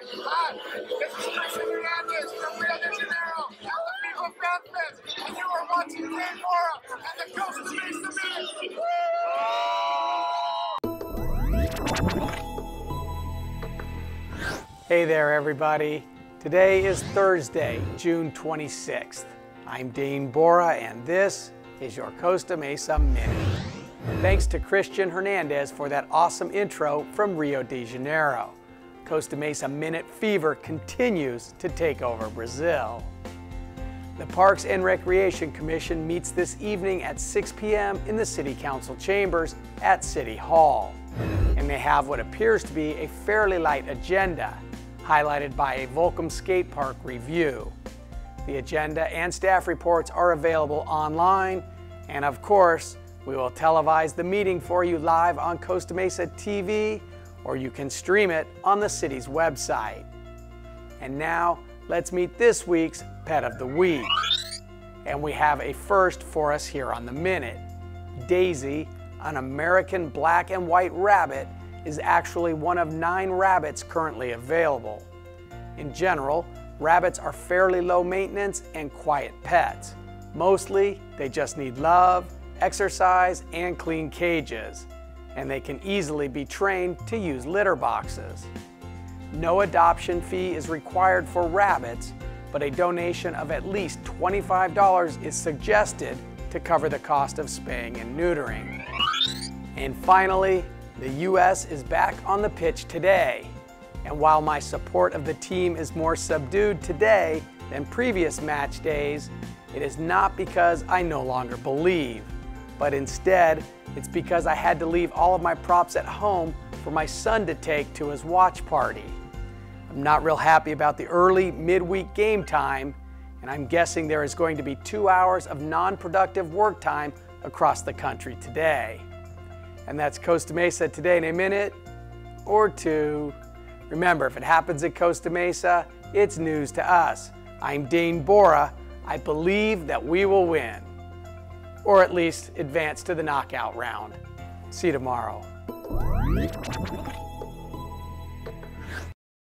Hi, this is Christian Hernandez from Rio de Janeiro at the FIFA Fan Fest, and you are watching Dane Mora and the Costa Mesa Minute. Hey there, everybody. Today is Thursday, June 26th. I'm Dane Bora, and this is your Costa Mesa Minute. Thanks to Christian Hernandez for that awesome intro from Rio de Janeiro. Costa Mesa Minute fever continues to take over Brazil. The Parks and Recreation Commission meets this evening at 6 p.m. in the City Council chambers at City Hall. And they have what appears to be a fairly light agenda, highlighted by a Volcom Skate Park review. The agenda and staff reports are available online, and of course, we will televise the meeting for you live on Costa Mesa TV, or you can stream it on the city's website. And now, let's meet this week's Pet of the Week. And we have a first for us here on the Minute. Daisy, an American black and white rabbit, is actually one of 9 rabbits currently available. In general, rabbits are fairly low maintenance and quiet pets. Mostly, they just need love, exercise, and clean cages, and they can easily be trained to use litter boxes. No adoption fee is required for rabbits, but a donation of at least $25 is suggested to cover the cost of spaying and neutering. And finally, the U.S. is back on the pitch today. And while my support of the team is more subdued today than previous match days, it is not because I no longer believe, but instead, it's because I had to leave all of my props at home for my son to take to his watch party. I'm not real happy about the early midweek game time, and I'm guessing there is going to be 2 hours of non-productive work time across the country today. And that's Costa Mesa Today in a Minute or two. Remember, if it happens at Costa Mesa, it's news to us. I'm Dane Bora. I believe that we will win, or at least advance to the knockout round. See you tomorrow.